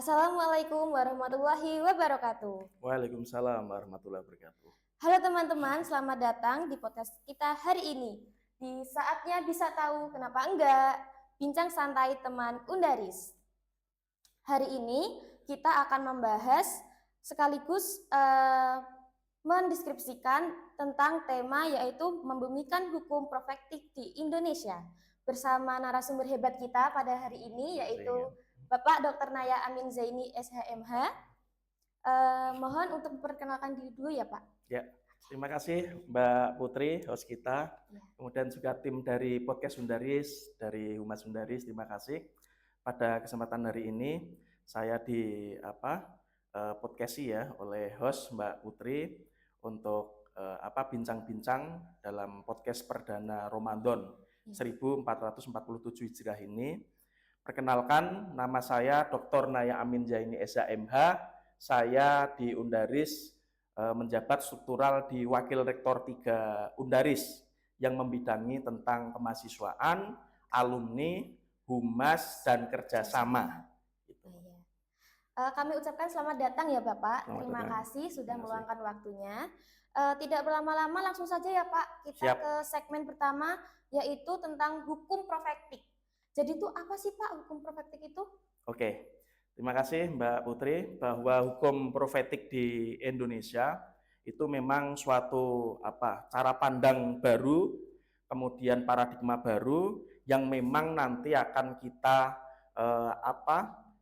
Assalamualaikum warahmatullahi wabarakatuh. Waalaikumsalam warahmatullahi wabarakatuh. Halo teman-teman, selamat datang di podcast kita hari ini. Di saatnya bisa tahu kenapa enggak, bincang santai teman Undaris. Hari ini kita akan membahas sekaligus mendeskripsikan tentang tema yaitu membumikan hukum profetik di Indonesia. Bersama narasumber hebat kita pada hari ini yaitu Bapak Dr. Naya Amin Zaini SHMH. Mohon untuk memperkenalkan diri dulu ya Pak. Ya, terima kasih Mbak Putri, host kita. Ya. Kemudian juga tim dari podcast Undaris, dari Humas Undaris, terima kasih. Pada kesempatan hari ini saya podcasti ya oleh host Mbak Putri untuk bincang-bincang dalam podcast perdana Ramadan 1447 Hijriah ini. Perkenalkan, nama saya Dr. Naya Amin Zaini SHMH. Saya di Undaris menjabat struktural di Wakil Rektor 3 Undaris yang membidangi tentang kemahasiswaan, alumni, humas, dan kerjasama. Gitu. Kami ucapkan selamat datang ya Bapak. Terima kasih sudah meluangkan waktunya. Tidak berlama-lama langsung saja ya Pak, kita ke segmen pertama yaitu tentang hukum profetik. Jadi itu apa sih Pak hukum profetik itu? Oke, terima kasih Mbak Putri, bahwa hukum profetik di Indonesia itu memang suatu cara pandang baru, kemudian paradigma baru yang memang nanti akan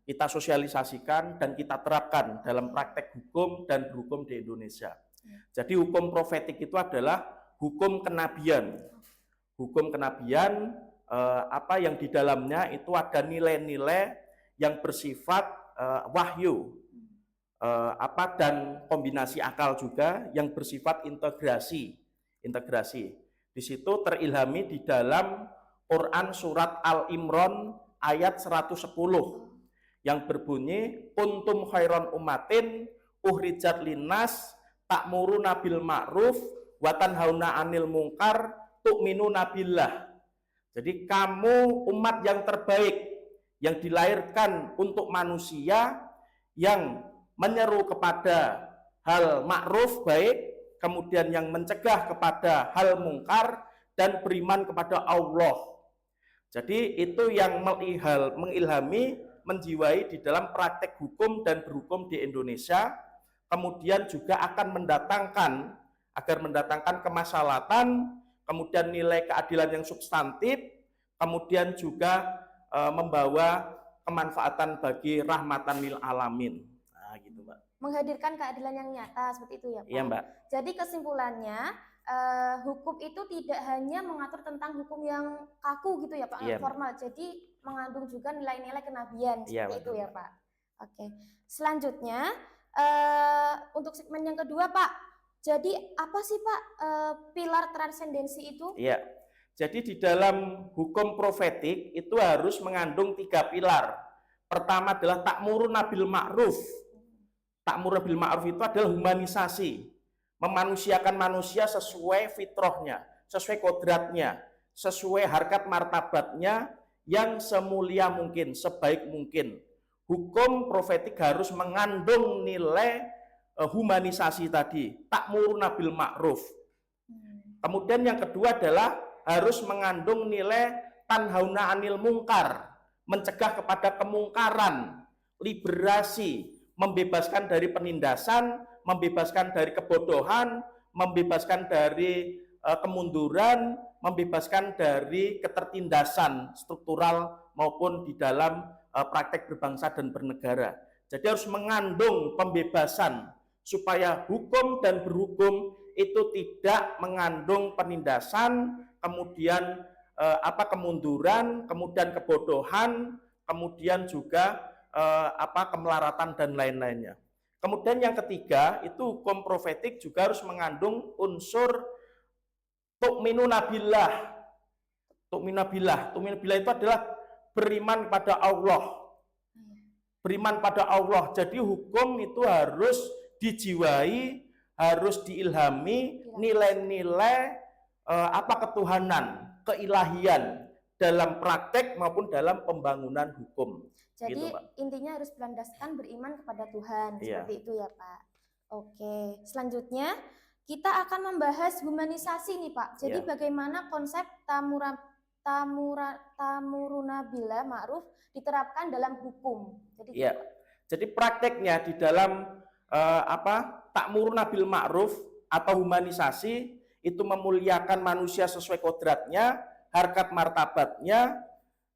kita sosialisasikan dan kita terapkan dalam praktek hukum dan berhukum di Indonesia. Jadi hukum profetik itu adalah hukum kenabian. Hukum kenabian yang di dalamnya itu ada nilai-nilai yang bersifat wahyu, dan kombinasi akal juga yang bersifat integrasi. Di situ terilhami di dalam Quran surat Al-Imran ayat 110 yang berbunyi kuntum khairon umatin uhrijat linnas ta'muruna bil ma'ruf wa tanhauna 'anil munkar tu'minuna billah. Jadi kamu umat yang terbaik yang dilahirkan untuk manusia yang menyeru kepada hal ma'ruf baik, kemudian yang mencegah kepada hal mungkar dan beriman kepada Allah. Jadi itu yang mengilhami, menjiwai di dalam praktek hukum dan berhukum di Indonesia, kemudian juga akan mendatangkan kemaslahatan, kemudian nilai keadilan yang substantif, kemudian juga membawa kemanfaatan bagi rahmatan lil alamin. Nah, gitu, Mbak. Menghadirkan keadilan yang nyata seperti itu ya, Pak. Iya, Mbak. Jadi kesimpulannya hukum itu tidak hanya mengatur tentang hukum yang kaku gitu ya, Pak, iya, formal. Mbak. Jadi mengandung juga nilai-nilai kenabian seperti itu ya, Pak. Oke. Selanjutnya untuk segmen yang kedua, Pak. Jadi apa sih, Pak, pilar transendensi itu? Iya. Jadi di dalam hukum profetik itu harus mengandung 3 pilar. Pertama adalah ta'muruna bil ma'ruf. Ta'muruna bil ma'ruf itu adalah humanisasi. Memanusiakan manusia sesuai fitrahnya, sesuai kodratnya, sesuai harkat martabatnya yang semulia mungkin, sebaik mungkin. Hukum profetik harus mengandung nilai humanisasi tadi, ta'muruna bil ma'ruf. Kemudian yang kedua adalah harus mengandung nilai tanhauna 'anil munkar, mencegah kepada kemungkaran, liberasi, membebaskan dari penindasan, membebaskan dari kebodohan, membebaskan dari kemunduran, membebaskan dari ketertindasan struktural maupun di dalam praktek berbangsa dan bernegara. Jadi harus mengandung pembebasan supaya hukum dan berhukum itu tidak mengandung penindasan, kemudian kemunduran, kemudian kebodohan, kemudian juga kemelaratan dan lain-lainnya. Kemudian yang ketiga itu hukum profetik juga harus mengandung unsur tu'minuna billah. Tu'minuna billah itu adalah beriman pada Allah. Beriman pada Allah. Jadi hukum itu harus dijiwai, harus diilhami nilai-nilai ketuhanan, keilahian, dalam praktek maupun dalam pembangunan hukum. Jadi Gitu, Pak. intinya harus berlandaskan beriman kepada Tuhan, Iya. seperti itu ya Pak. Oke, selanjutnya kita akan membahas humanisasi nih Pak. Jadi Iya. bagaimana konsep tamuruna bila ma'ruf diterapkan dalam hukum. Jadi Iya. Jadi prakteknya di dalam ta'muruna bil ma'ruf atau humanisasi itu memuliakan manusia sesuai kodratnya, harkat martabatnya,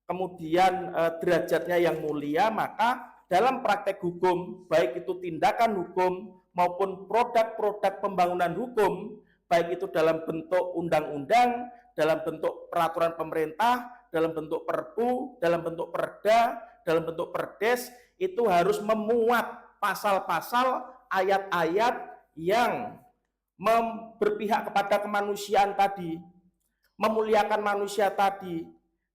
kemudian derajatnya yang mulia. Maka dalam praktek hukum, baik itu tindakan hukum maupun produk-produk pembangunan hukum, baik itu dalam bentuk undang-undang, dalam bentuk peraturan pemerintah, dalam bentuk perpu, dalam bentuk perda, dalam bentuk perdes, itu harus memuat pasal-pasal, ayat-ayat yang berpihak kepada kemanusiaan tadi, memuliakan manusia tadi.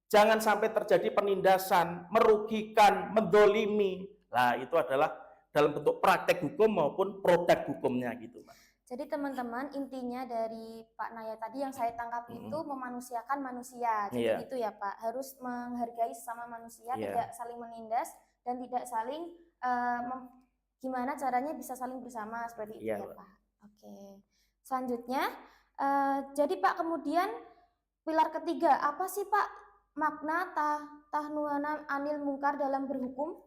Jangan sampai terjadi penindasan, merugikan, mendolimi. Nah, itu adalah dalam bentuk praktek hukum maupun produk hukumnya gitu, Pak. Jadi teman-teman, intinya dari Pak Naya tadi yang saya tangkap itu memanusiakan manusia. Jadi gitu ya Pak, harus menghargai sesama manusia, tidak saling menindas dan tidak saling gimana caranya bisa saling bersama, seperti itu ya Pak. Oke. Selanjutnya, jadi Pak, kemudian pilar ketiga, apa sih Pak makna tanhauna anil mungkar dalam berhukum?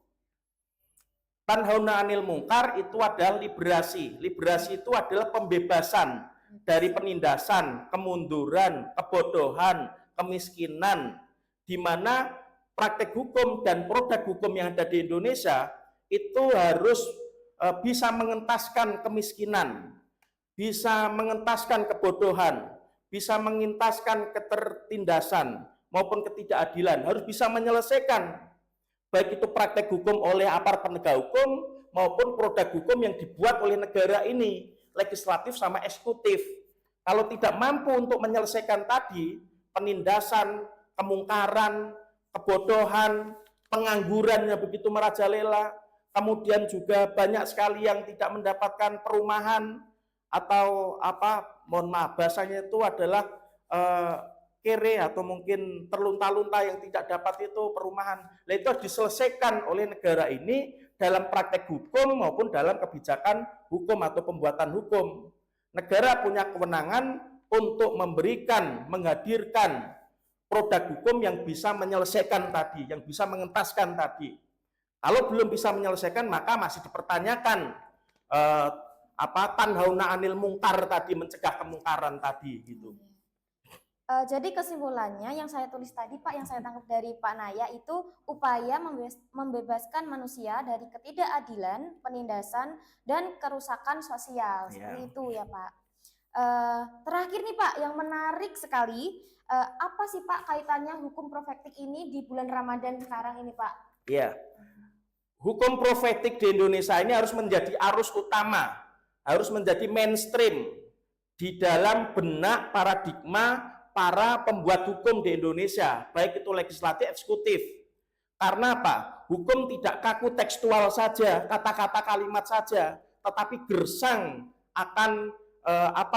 Tanhauna anil mungkar itu adalah liberasi. Liberasi itu adalah pembebasan dari penindasan, kemunduran, kebodohan, kemiskinan, di mana praktek hukum dan produk hukum yang ada di Indonesia itu harus bisa mengentaskan kemiskinan, bisa mengentaskan kebodohan, bisa mengentaskan ketertindasan maupun ketidakadilan, harus bisa menyelesaikan baik itu praktek hukum oleh aparat penegak hukum maupun produk hukum yang dibuat oleh negara ini, legislatif sama eksekutif. Kalau tidak mampu untuk menyelesaikan tadi, penindasan, kemungkaran, kebodohan, pengangguran yang begitu merajalela, kemudian juga banyak sekali yang tidak mendapatkan perumahan atau mohon maaf bahasanya itu adalah kere atau mungkin terlunta-lunta yang tidak dapat itu perumahan. Nah, itu harus diselesaikan oleh negara ini dalam praktek hukum maupun dalam kebijakan hukum atau pembuatan hukum. Negara punya kewenangan untuk memberikan, menghadirkan produk hukum yang bisa menyelesaikan tadi, yang bisa mengentaskan tadi. Kalau belum bisa menyelesaikan, maka masih dipertanyakan tanhauna anil mungkar tadi, mencegah kemungkaran tadi gitu. Jadi kesimpulannya yang saya tulis tadi Pak, yang saya tangkap dari Pak Naya itu upaya membebaskan manusia dari ketidakadilan, penindasan, dan kerusakan sosial. Seperti itu ya Pak. Terakhir nih Pak, yang menarik sekali, apa sih Pak kaitannya hukum profetik ini di bulan Ramadan sekarang ini Pak? Iya. Hukum profetik di Indonesia ini harus menjadi arus utama, harus menjadi mainstream di dalam benak paradigma para pembuat hukum di Indonesia, baik itu legislatif, eksekutif. Karena apa? Hukum tidak kaku tekstual saja, kata-kata kalimat saja, tetapi gersang akan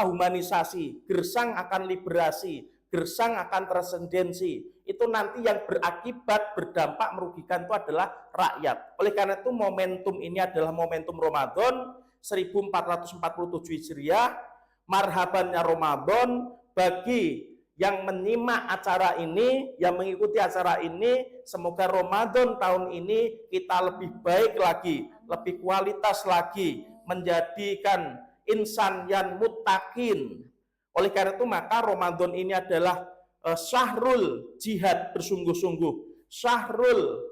humanisasi, gersang akan liberasi, gersang akan transendensi. Itu nanti yang berakibat, berdampak, merugikan itu adalah rakyat. Oleh karena itu momentum ini adalah momentum Ramadan 1447 Hijriah, marhabannya Ramadan bagi yang menyimak acara ini, yang mengikuti acara ini. Semoga Ramadan tahun ini kita lebih baik lagi, lebih kualitas lagi, menjadikan insan yang muttaqin. Oleh karena itu maka Ramadan ini adalah syahrul jihad bersungguh-sungguh, syahrul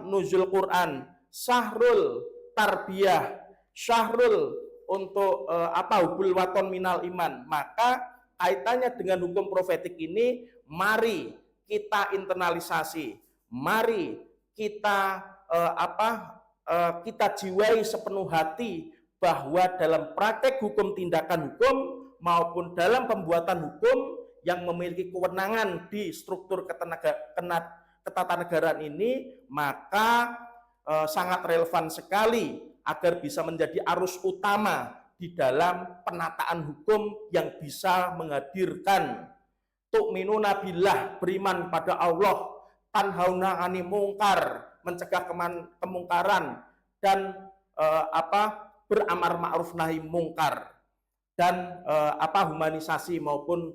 nuzul Quran, syahrul tarbiyah, syahrul untuk hubul waton minal iman. Maka kaitannya dengan hukum profetik ini, mari kita internalisasi, mari kita kita jiwai sepenuh hati bahwa dalam praktek hukum, tindakan hukum maupun dalam pembuatan hukum yang memiliki kewenangan di struktur ketatanegaraan ini, maka sangat relevan sekali agar bisa menjadi arus utama di dalam penataan hukum yang bisa menghadirkan tu'minuna billah, beriman pada Allah, tanhauna 'anil mungkar, mencegah kemungkaran, dan beramar ma'ruf nahi mungkar, dan humanisasi maupun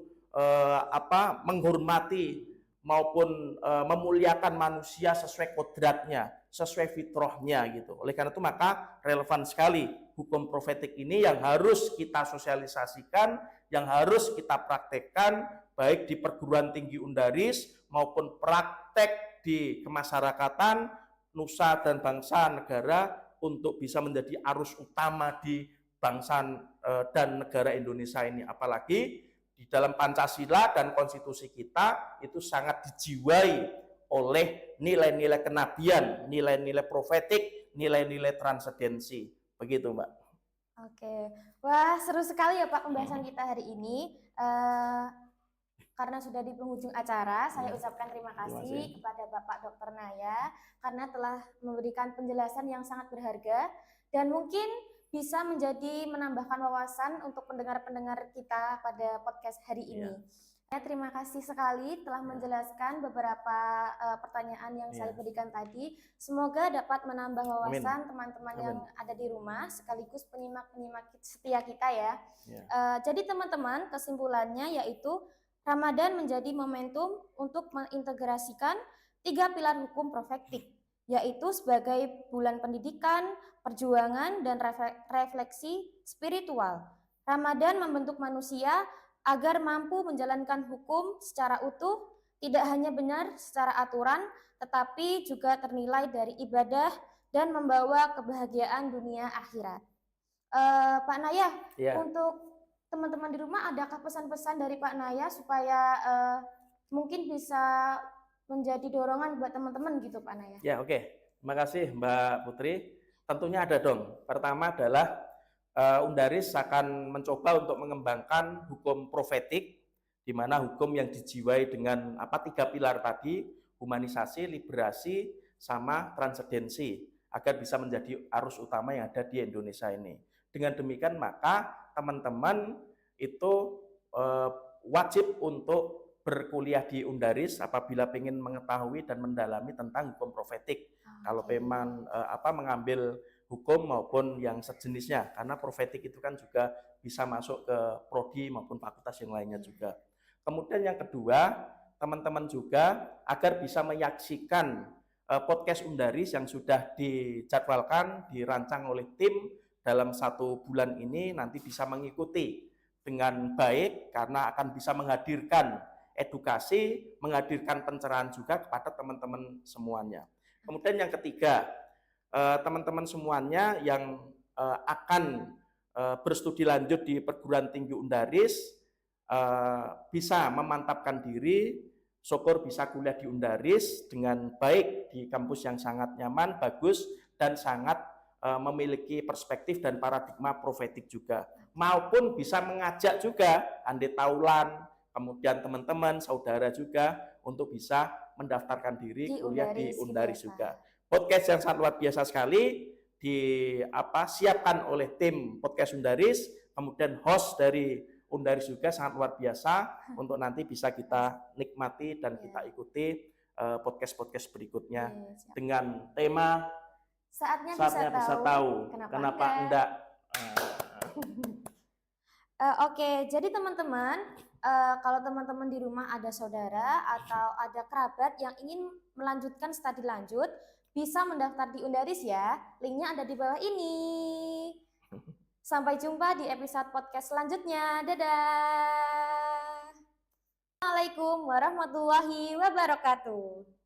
menghormati maupun memuliakan manusia sesuai kodratnya, sesuai fitrahnya gitu. Oleh karena itu maka relevan sekali hukum profetik ini yang harus kita sosialisasikan, yang harus kita praktekkan baik di perguruan tinggi Undaris maupun praktek di kemasyarakatan nusa dan bangsa negara untuk bisa menjadi arus utama di bangsa dan negara Indonesia ini. Apalagi di dalam Pancasila dan konstitusi kita itu sangat dijiwai oleh nilai-nilai kenabian, nilai-nilai profetik, nilai-nilai transendensi. Begitu, Mbak. Oke. Wah, seru sekali ya Pak pembahasan kita hari ini. Karena sudah di penghujung acara, saya ucapkan terima kasih kepada Bapak Dr. Naya karena telah memberikan penjelasan yang sangat berharga dan mungkin bisa menambahkan wawasan untuk pendengar-pendengar kita pada podcast hari ini. Terima kasih sekali telah menjelaskan beberapa pertanyaan yang saya berikan tadi. Semoga dapat menambah wawasan teman-teman yang ada di rumah sekaligus penyimak-penyimak setia kita ya. Jadi teman-teman, kesimpulannya yaitu Ramadan menjadi momentum untuk mengintegrasikan 3 pilar hukum profetik, yaitu sebagai bulan pendidikan, perjuangan, dan refleksi spiritual. Ramadan membentuk manusia agar mampu menjalankan hukum secara utuh, tidak hanya benar secara aturan, tetapi juga ternilai dari ibadah dan membawa kebahagiaan dunia akhirat. Pak Naya, untuk teman-teman di rumah, adakah pesan-pesan dari Pak Naya supaya mungkin bisa menjadi dorongan buat teman-teman gitu Pak Naya? Ya, oke. Terima kasih Mbak Putri. Tentunya ada dong. Pertama adalah Undaris akan mencoba untuk mengembangkan hukum profetik, di mana hukum yang dijiwai dengan 3 pilar tadi, humanisasi, liberasi, sama transendensi, agar bisa menjadi arus utama yang ada di Indonesia ini. Dengan demikian maka teman-teman itu wajib untuk berkuliah di Undaris apabila ingin mengetahui dan mendalami tentang hukum profetik. Kalau memang mengambil hukum maupun yang sejenisnya, karena profetik itu kan juga bisa masuk ke prodi maupun fakultas yang lainnya juga. Kemudian yang kedua, teman-teman juga agar bisa menyaksikan podcast Undaris yang sudah dijadwalkan, dirancang oleh tim dalam 1 bulan ini, nanti bisa mengikuti dengan baik karena akan bisa menghadirkan edukasi, menghadirkan pencerahan juga kepada teman-teman semuanya. Kemudian yang ketiga, teman-teman semuanya yang akan berstudi lanjut di perguruan tinggi Undaris bisa memantapkan diri, syukur bisa kuliah di Undaris dengan baik di kampus yang sangat nyaman, bagus, dan sangat memiliki perspektif dan paradigma profetik juga, maupun bisa mengajak juga Ande Taulan, kemudian teman-teman, saudara juga untuk bisa mendaftarkan diri kuliah di Undaris juga. Podcast yang sangat luar biasa sekali siapkan oleh tim podcast Undaris, kemudian host dari Undaris juga sangat luar biasa untuk nanti bisa kita nikmati dan kita ikuti podcast-podcast berikutnya dengan tema saatnya bisa tahu kenapa enggak. Oke, jadi teman-teman, kalau teman-teman di rumah ada saudara atau ada kerabat yang ingin melanjutkan studi lanjut, bisa mendaftar di Undaris ya. Linknya ada di bawah ini. Sampai jumpa di episode podcast selanjutnya. Dadah. Assalamualaikum warahmatullahi wabarakatuh.